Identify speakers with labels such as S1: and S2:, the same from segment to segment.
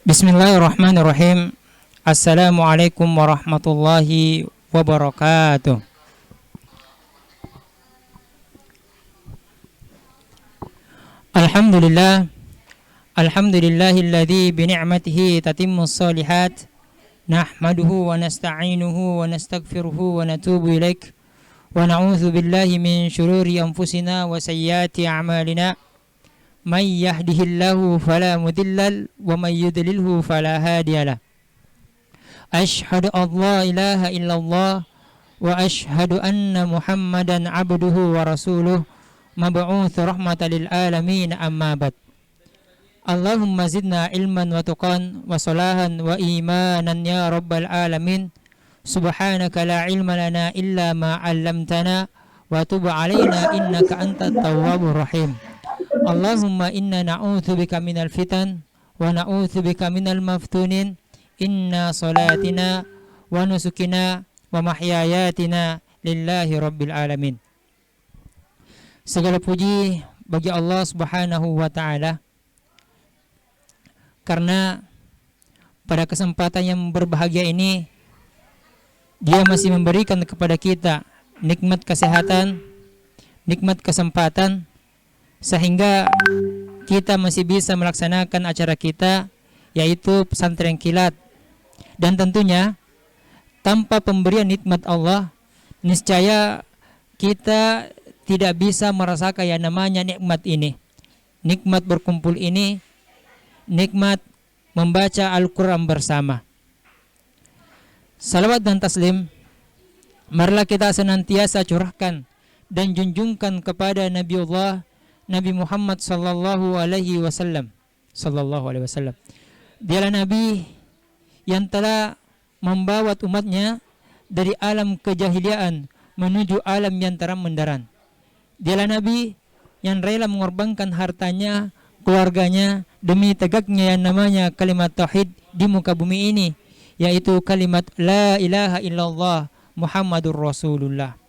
S1: Bismillahirrahmanirrahim. Assalamualaikum warahmatullahi wabarakatuh. Alhamdulillah. Alhamdulillahilladzi bini'matihi tatimmus shalihat. Nahmaduhu wa nasta'inuhu wa nastaghfiruhu wa natubu ilaik. Wa na'udzu billahi min syururi anfusina wa sayyiati a'malina. Man yahdihillahu fala mudillal wa man yudlilhu fala hadiyalah. Ashhadu an la ilaha illallah wa ashhadu anna Muhammadan abduhu wa rasuluh mab'uts rahmatan lil alamin amma ba'd. Allahumma zidna ilman wa tuqan wa salahan wa imanan ya rabbal alamin. Subhanaka la ilma lana illa ma 'allamtana wa tub 'alaina innaka antat tawwabur rahim. Allahumma inna na'udzubika minal fitan wa na'udzubika minal maftunin. Inna salatina wa nusukina wa mahyayatina lillahi rabbil alamin. Segala puji bagi Allah Subhanahu wa ta'ala, karena pada kesempatan yang berbahagia ini Dia masih memberikan kepada kita nikmat kesehatan, nikmat kesempatan, sehingga kita masih bisa melaksanakan acara kita, yaitu pesantren kilat. Dan tentunya tanpa pemberian nikmat Allah, niscaya kita tidak bisa merasakan yang namanya nikmat ini, nikmat berkumpul ini, nikmat membaca Al-Quran bersama. Salawat dan taslim marilah kita senantiasa curahkan dan junjungkan kepada Nabi Muhammad sallallahu alaihi wasallam. Dialah Nabi yang telah membawa umatnya dari alam kejahiliaan menuju alam yang terang benderang. Dialah Nabi yang rela mengorbankan hartanya, keluarganya demi tegaknya yang namanya kalimat tauhid di muka bumi ini, yaitu kalimat la ilaha illallah Muhammadur Rasulullah.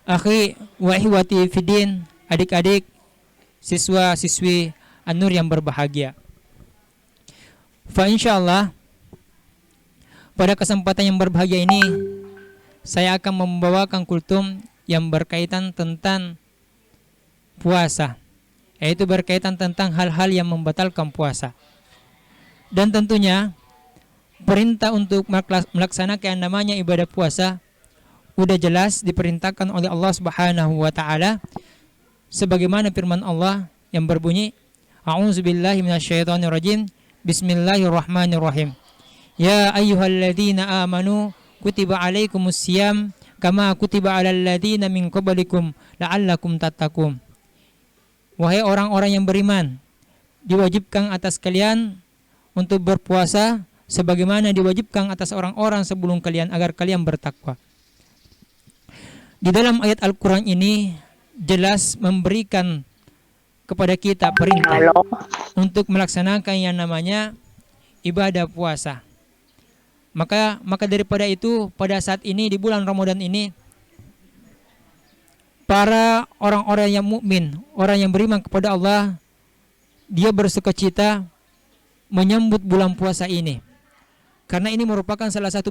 S1: Akhi wa ihwati fiddin, adik-adik, siswa-siswi An-Nur yang berbahagia. Fa insyaallah pada kesempatan yang berbahagia ini saya akan membawakan kultum yang berkaitan tentang puasa, yaitu berkaitan tentang hal-hal yang membatalkan puasa. Dan tentunya perintah untuk melaksanakan yang namanya ibadah puasa udah jelas diperintahkan oleh Allah Subhanahu wa ta'ala, sebagaimana firman Allah yang berbunyi, A'udzubillahi minasyaitonirrajim. Bismillahirrahmanirrahim. Ya ayyuhalladzina amanu kutiba alaikumusiyam kama kutiba alal ladzina min qablikum la'allakum tattaqun. Wahai orang-orang yang beriman, diwajibkan atas kalian untuk berpuasa sebagaimana diwajibkan atas orang-orang sebelum kalian agar kalian bertakwa. Di dalam ayat Al-Quran ini jelas memberikan kepada kita perintah untuk melaksanakan yang namanya ibadah puasa. Maka daripada itu, pada saat ini di bulan Ramadan ini, para orang-orang yang mukmin, orang yang beriman kepada Allah, dia bersukacita menyambut bulan puasa ini. Karena ini merupakan salah satu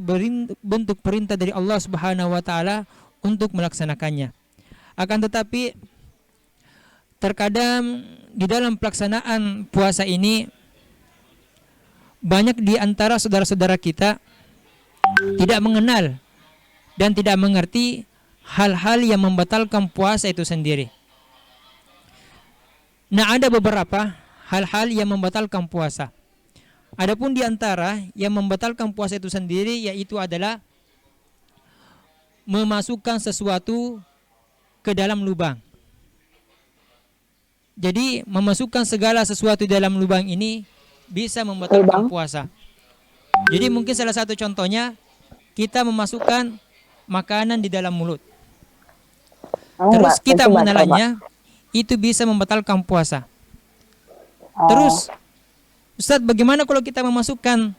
S1: bentuk perintah dari Allah Subhanahu wa ta'ala untuk melaksanakannya. Akan tetapi terkadang di dalam pelaksanaan puasa ini banyak di antara saudara-saudara kita tidak mengenal dan tidak mengerti hal-hal yang membatalkan puasa itu sendiri. Nah, ada beberapa hal-hal yang membatalkan puasa. Adapun di antara yang membatalkan puasa itu sendiri yaitu adalah memasukkan sesuatu ke dalam lubang. Jadi memasukkan segala sesuatu di dalam lubang ini bisa membatalkan puasa. Jadi mungkin salah satu contohnya kita memasukkan makanan di dalam mulut. Terus kita menelannya, itu bisa membatalkan puasa. Terus Ustaz, bagaimana kalau kita memasukkan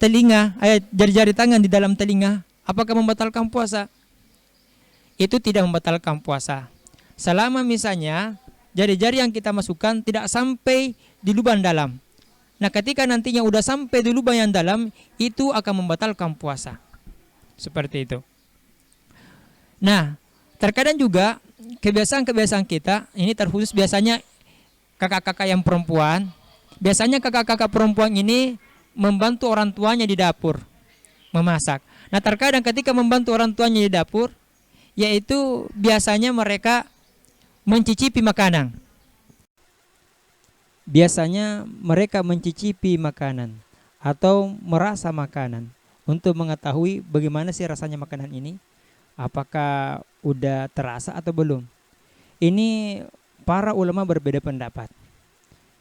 S1: telinga, jari-jari tangan di dalam telinga, apakah membatalkan puasa? Itu tidak membatalkan puasa. Selama misalnya jari-jari yang kita masukkan tidak sampai di lubang dalam. Nah, ketika nantinya udah sampai di lubang yang dalam, itu akan membatalkan puasa. Seperti itu. Nah, terkadang juga kebiasaan-kebiasaan kita, ini terkhusus biasanya kakak-kakak yang perempuan. Biasanya kakak-kakak perempuan ini membantu orang tuanya di dapur memasak. Nah, terkadang ketika membantu orang tuanya di dapur, yaitu biasanya mereka mencicipi makanan. Biasanya mereka mencicipi makanan atau merasa makanan untuk mengetahui bagaimana sih rasanya makanan ini, apakah udah terasa atau belum. Ini para ulama berbeda pendapat.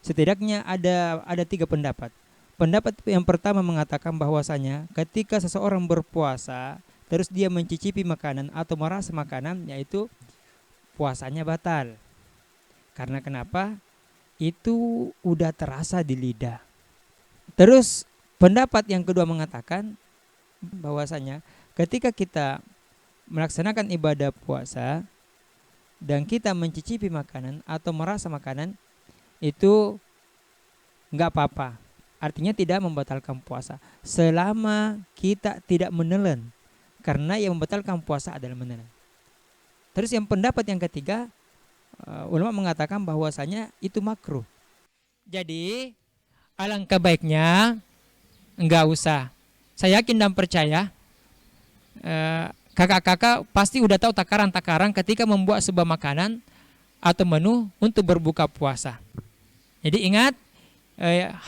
S1: Setidaknya ada 3 pendapat. Pendapat yang pertama mengatakan bahwasanya ketika seseorang berpuasa terus dia mencicipi makanan atau merasa makanan, yaitu puasanya batal. Karena kenapa? Itu udah terasa di lidah. Terus pendapat yang kedua mengatakan bahwasanya ketika kita melaksanakan ibadah puasa dan kita mencicipi makanan atau merasa makanan, itu enggak apa-apa. Artinya tidak membatalkan puasa selama kita tidak menelan. Karena yang membatalkan puasa adalah menelan. Terus yang pendapat yang ketiga, ulama mengatakan bahwasanya itu makruh. Jadi alangkah baiknya enggak usah. Saya yakin dan percaya kakak-kakak pasti udah tahu takaran-takaran ketika membuat sebuah makanan atau menu untuk berbuka puasa. Jadi ingat,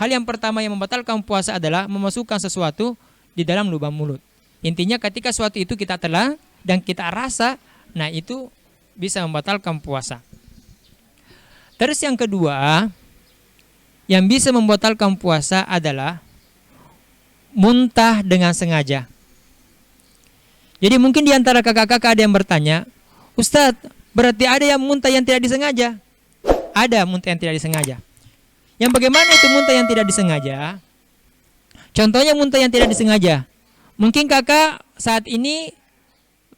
S1: hal yang pertama yang membatalkan puasa adalah memasukkan sesuatu di dalam lubang mulut. Intinya ketika sesuatu itu kita telan dan kita rasa, nah itu bisa membatalkan puasa. Terus yang kedua, yang bisa membatalkan puasa adalah muntah dengan sengaja. Jadi mungkin di antara kakak-kakak ada yang bertanya, Ustadz, berarti ada yang muntah yang tidak disengaja? Ada muntah yang tidak disengaja. Yang bagaimana itu muntah yang tidak disengaja? Contohnya muntah yang tidak disengaja. Mungkin kakak saat ini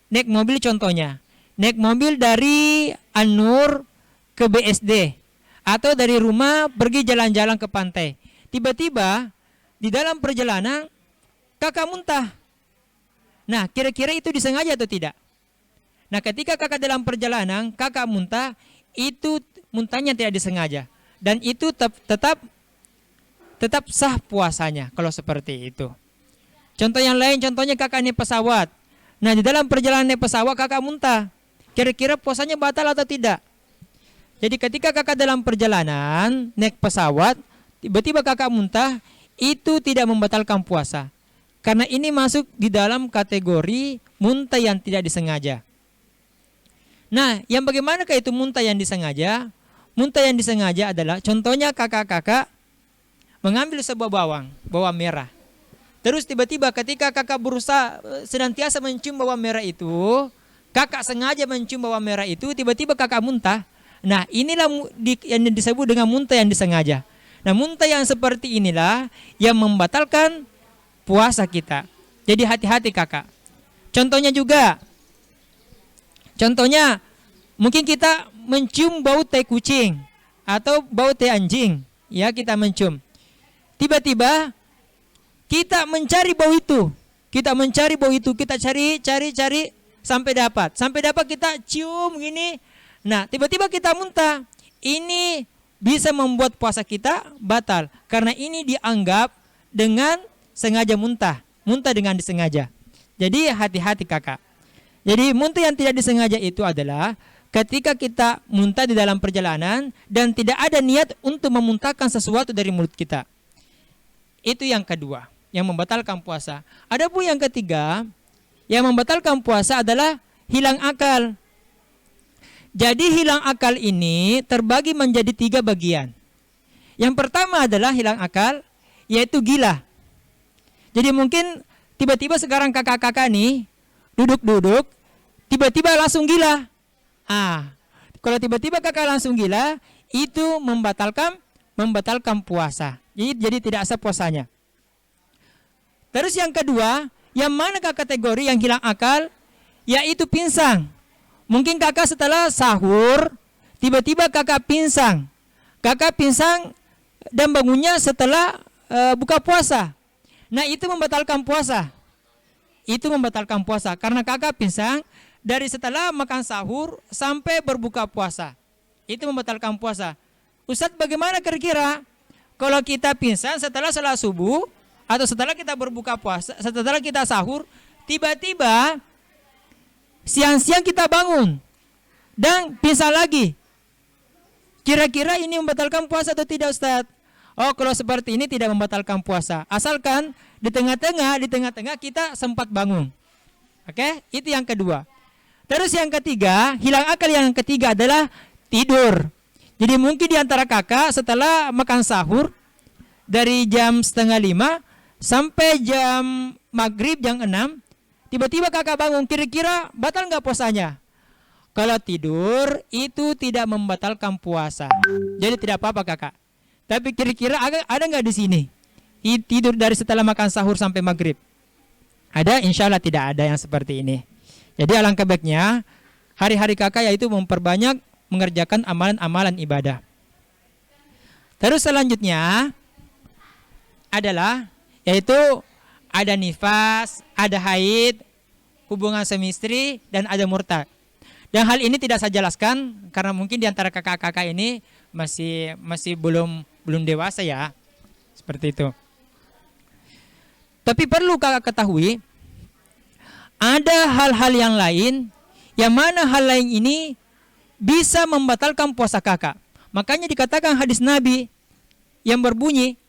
S1: naik mobil, contohnya naik mobil dari An-Nur ke BSD atau dari rumah pergi jalan-jalan ke pantai. Tiba-tiba di dalam perjalanan kakak muntah. Nah, kira-kira itu disengaja atau tidak? Nah, ketika kakak dalam perjalanan kakak muntah, itu muntahnya tidak disengaja dan itu tetap sah puasanya kalau seperti itu. Contoh yang lain, contohnya kakak naik pesawat. Nah, di dalam perjalanan naik pesawat kakak muntah. Kira-kira puasanya batal atau tidak? Jadi ketika kakak dalam perjalanan naik pesawat, tiba-tiba kakak muntah, itu tidak membatalkan puasa. Karena ini masuk di dalam kategori muntah yang tidak disengaja. Nah, yang bagaimanakah itu muntah yang disengaja? Muntah yang disengaja adalah contohnya kakak-kakak mengambil sebuah bawang merah. Terus tiba-tiba ketika kakak berusaha senantiasa mencium bawang merah itu, kakak sengaja mencium bawang merah itu, tiba-tiba kakak muntah. Nah, inilah yang disebut dengan muntah yang disengaja. Nah, muntah yang seperti inilah yang membatalkan puasa kita. Jadi hati-hati kakak. Contohnya mungkin kita mencium bau teh kucing atau bau teh anjing. Ya, kita mencium. Tiba-tiba kita mencari bau itu. Kita cari sampai dapat. Sampai dapat kita cium gini. Nah, tiba-tiba kita muntah. Ini bisa membuat puasa kita batal karena ini dianggap dengan sengaja muntah dengan disengaja. Jadi hati-hati kakak. Jadi muntah yang tidak disengaja itu adalah ketika kita muntah di dalam perjalanan dan tidak ada niat untuk memuntahkan sesuatu dari mulut kita. Itu yang kedua, yang membatalkan puasa. Adapun yang ketiga, yang membatalkan puasa adalah hilang akal. Jadi hilang akal ini terbagi menjadi 3 bagian. Yang pertama adalah hilang akal, yaitu gila. Jadi mungkin tiba-tiba sekarang kakak-kakak nih duduk-duduk, tiba-tiba langsung gila. Kalau tiba-tiba kakak langsung gila, itu membatalkan puasa. Jadi tidak sah puasanya. Terus yang kedua, yang manakah kategori yang hilang akal? Yaitu pingsan. Mungkin kakak setelah sahur, tiba-tiba kakak pingsan. Kakak pingsan dan bangunnya setelah buka puasa. Nah, itu membatalkan puasa. Itu membatalkan puasa karena kakak pingsan dari setelah makan sahur sampai berbuka puasa. Itu membatalkan puasa. Ustadz, bagaimana kira-kira kalau kita pingsan setelah salat subuh atau setelah kita berbuka puasa, setelah kita sahur, tiba-tiba siang-siang kita bangun dan pingsan lagi. Kira-kira ini membatalkan puasa atau tidak, Ustadz? Oh, kalau seperti ini tidak membatalkan puasa. Asalkan di tengah-tengah kita sempat bangun. Oke, itu yang kedua. Terus yang ketiga, hilang akal yang ketiga adalah tidur. Jadi mungkin di antara kakak setelah makan sahur dari jam 4:30 sampai jam maghrib jam 6, tiba-tiba kakak bangun, kira-kira batal nggak puasanya? Kalau tidur itu tidak membatalkan puasa, jadi tidak apa-apa kakak. Tapi kira-kira ada nggak di sini tidur dari setelah makan sahur sampai maghrib? Ada? Insya Allah tidak ada yang seperti ini. Jadi alangkah baiknya hari-hari kakak yaitu memperbanyak mengerjakan amalan-amalan ibadah. Terus selanjutnya adalah yaitu ada nifas, ada haid, hubungan suami istri, dan ada murtad. Dan hal ini tidak saya jelaskan karena mungkin di antara kakak-kakak ini masih belum dewasa ya. Seperti itu. Tapi perlu kakak ketahui ada hal-hal yang lain yang mana hal lain ini bisa membatalkan puasa kakak. Makanya dikatakan hadis Nabi yang berbunyi,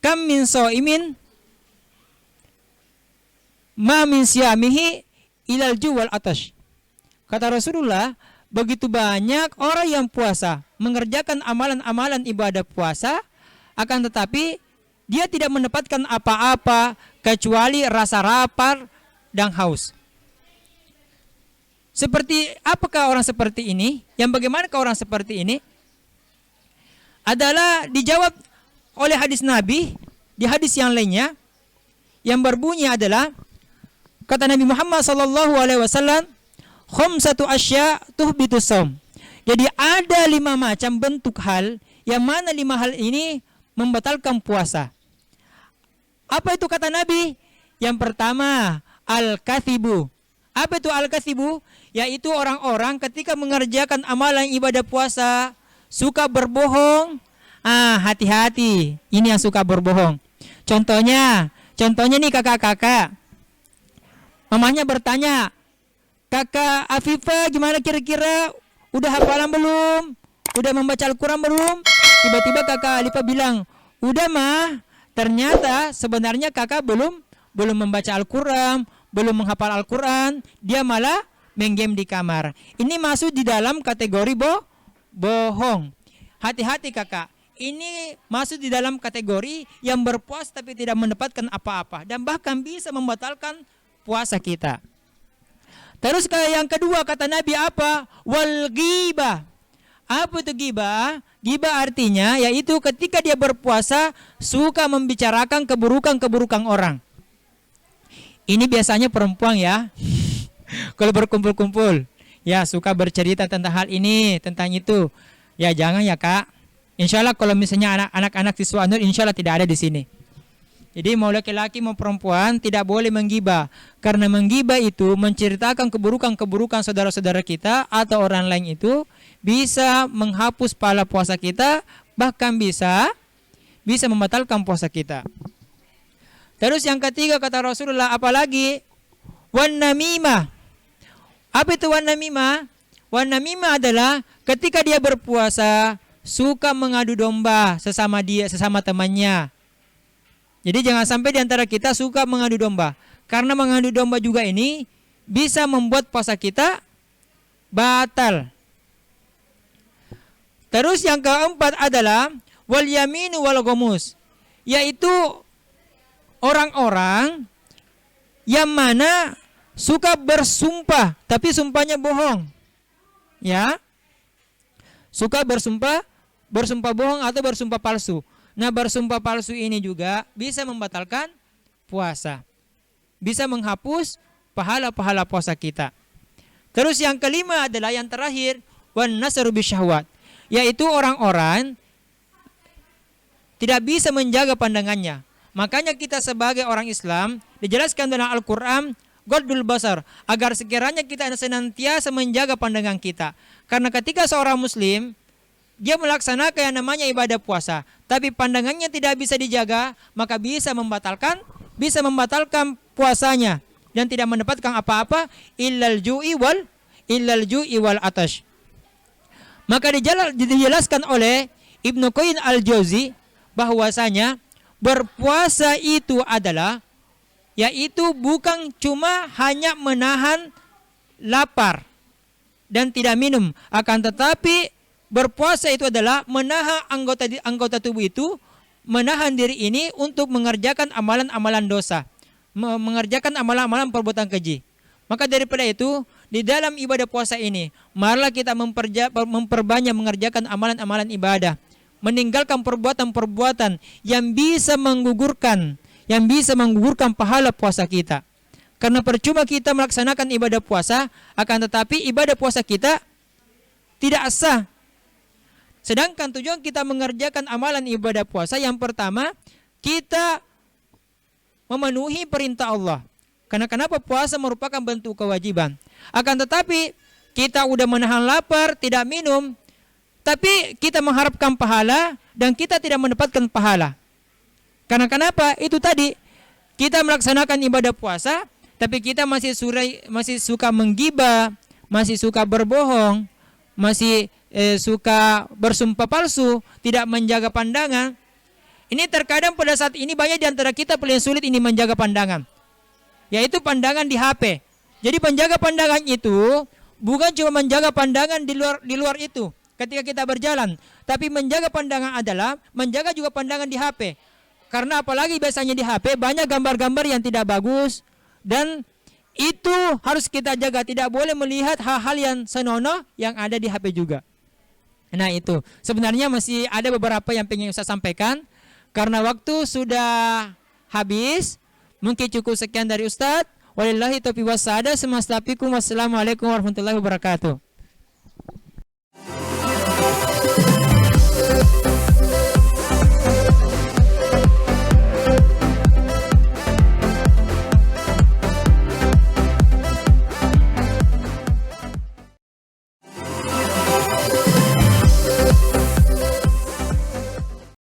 S1: kam min shaimin ma min siyamihi ilal juwal atash. Kata Rasulullah, begitu banyak orang yang puasa mengerjakan amalan-amalan ibadah puasa, akan tetapi dia tidak mendapatkan apa-apa kecuali rasa lapar dan haus. Seperti apakah orang seperti ini? Yang bagaimanakah orang seperti ini? Adalah dijawab oleh hadis Nabi di hadis yang lainnya yang berbunyi adalah kata Nabi Muhammad SAW, khamsatu asya tuhbitus shaum. Jadi ada 5 macam bentuk hal yang mana 5 hal ini membatalkan puasa. Apa itu kata Nabi? Yang pertama, al-kathibu. Apa itu al-kathibu? Yaitu orang-orang ketika mengerjakan amalan ibadah puasa suka berbohong. Hati-hati, ini yang suka berbohong. Contohnya nih kakak-kakak, mamanya bertanya, kakak Afifah gimana kira-kira, udah hafalan belum? Udah membaca Al-Quran belum? Tiba-tiba kakak Alifah bilang, udah mah. Ternyata sebenarnya kakak belum membaca Al-Quran, belum menghafal Al-Quran, dia malah main game di kamar. Ini masuk di dalam kategori bohong. Hati-hati kakak, ini masuk di dalam kategori yang berpuasa tapi tidak mendapatkan apa-apa dan bahkan bisa membatalkan puasa kita. Terus yang kedua kata Nabi apa? Wal ghibah. Apa itu ghibah? Ghibah artinya yaitu ketika dia berpuasa suka membicarakan keburukan-keburukan orang. Ini biasanya perempuan ya. Kalau berkumpul-kumpul, ya suka bercerita tentang hal ini, tentang itu. Ya jangan ya kak. Insya Allah kalau misalnya anak-anak siswa Nur, insya Allah tidak ada di sini. Jadi mau laki-laki mau perempuan tidak boleh menggibah. Karena menggibah itu menceritakan keburukan-keburukan saudara-saudara kita atau orang lain itu bisa menghapus pahala puasa kita, bahkan bisa membatalkan puasa kita. Terus yang ketiga kata Rasulullah apalagi? Wan namimah. Apa itu wan namimah? Wan namimah adalah ketika dia berpuasa suka mengadu domba sesama temannya. Jadi jangan sampai di antara kita suka mengadu domba. Karena mengadu domba juga ini bisa membuat puasa kita batal. Terus yang keempat adalah wal yaminu wal ghamus, yaitu orang-orang yang mana suka bersumpah tapi sumpahnya bohong. Ya. Suka bersumpah bohong atau bersumpah palsu. Nah, bersumpah palsu ini juga bisa membatalkan puasa. Bisa menghapus pahala-pahala puasa kita. Terus yang kelima adalah yang terakhir, wan nasaru bisyahwat, yaitu orang-orang tidak bisa menjaga pandangannya. Makanya kita sebagai orang Islam dijelaskan dalam Al-Quran Ghaddul basar, agar sekiranya kita senantiasa menjaga pandangan kita. Karena ketika seorang muslim dia melaksanakan yang namanya ibadah puasa, tapi pandangannya tidak bisa dijaga, maka bisa membatalkan puasanya dan tidak mendapatkan apa-apa illal ju'i wal atash. Maka dijelaskan oleh Ibnu Qayyim al-Jauzi bahwasanya berpuasa itu adalah, yaitu bukan cuma hanya menahan lapar dan tidak minum, akan tetapi berpuasa itu adalah menahan anggota tubuh itu, menahan diri ini untuk mengerjakan amalan-amalan dosa, mengerjakan amalan-amalan perbuatan keji. Maka daripada itu, di dalam ibadah puasa ini, marilah kita memperbanyak mengerjakan amalan-amalan ibadah, meninggalkan perbuatan-perbuatan yang bisa menggugurkan pahala puasa kita. Karena percuma kita melaksanakan ibadah puasa, akan tetapi ibadah puasa kita tidak sah. Sedangkan tujuan kita mengerjakan amalan ibadah puasa, yang pertama, kita memenuhi perintah Allah. Karena kenapa puasa merupakan bentuk kewajiban. Akan tetapi kita udah menahan lapar, tidak minum, tapi kita mengharapkan pahala dan kita tidak mendapatkan pahala. Karena kenapa? Itu tadi, kita melaksanakan ibadah puasa, tapi kita masih suka menggibah, masih suka berbohong, masih suka bersumpah palsu, tidak menjaga pandangan. Ini terkadang pada saat ini banyak di antara kita paling sulit ini menjaga pandangan, yaitu pandangan di HP. Jadi penjaga pandangan itu bukan cuma menjaga pandangan di luar itu ketika kita berjalan, tapi menjaga pandangan adalah menjaga juga pandangan di HP. Karena apalagi biasanya di HP banyak gambar-gambar yang tidak bagus, dan itu harus kita jaga, tidak boleh melihat hal-hal yang senonoh yang ada di HP juga. Nah itu, sebenarnya masih ada beberapa yang pengen saya sampaikan, karena waktu sudah habis. Mungkin cukup sekian dari Ustadz. Wallahi taufiq wassalam. Wassalamualaikum warahmatullahi wabarakatuh.